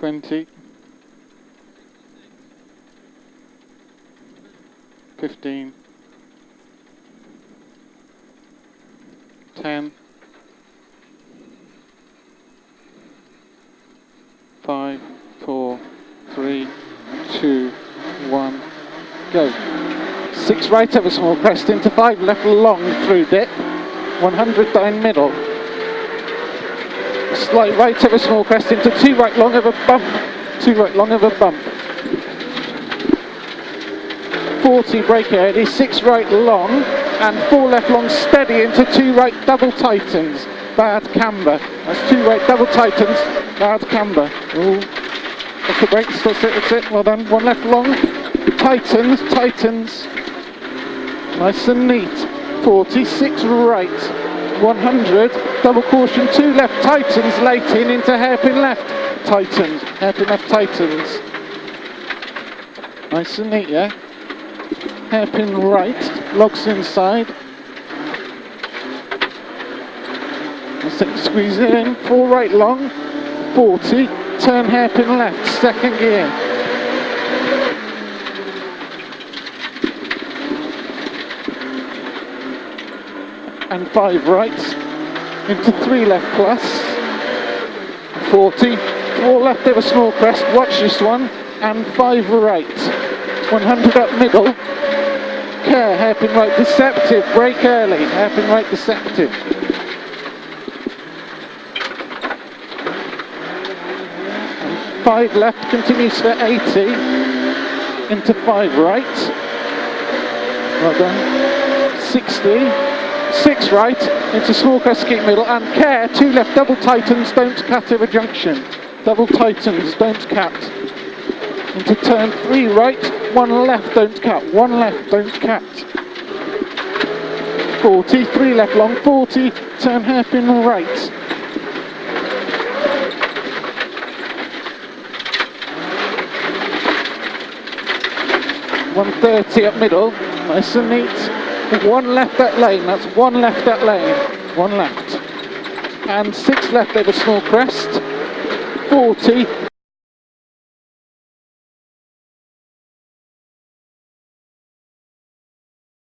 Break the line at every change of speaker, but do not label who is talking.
20, 15, 10, 5, 4, 3, 2, 1, go. 6 right over small crest into 5 left long through dip, 100 down middle. Slight right over small crest into 2 right long over bump, 2 right long over bump. 40 brake early, 6 right long and 4 left long steady into 2 right double tightens, bad camber. That's 2 right double tightens, bad camber. Ooh. Off the brakes, that's it, well done. 1 left long, tightens, tightens. Nice and neat. 46 right, 100, double caution, 2 left tightens, late in into hairpin left, tightens, hairpin left tightens. Nice and neat, yeah? Hairpin right, logs inside. Squeeze in, 4 right long, 40, turn hairpin left, second gear. And 5 right, into 3 left plus, 40, 4 left over small crest, watch this one, and 5 right, 100 up middle, care, hairpin right deceptive, brake early, hairpin right deceptive. And 5 left, continues for 80, into 5 right, well done, 60, 6 right, into small crest keep middle, and care, 2 left double tightens, don't cut over junction, double tightens, don't cut, into turn 3 right, 1 left, don't cut, 1 left, don't cut, 40, 3 left long, 40, turn hairpin right, 130 up middle, nice and neat. 1 left that lane, that's 1 left that lane, 1 left. And 6 left over small crest, 40,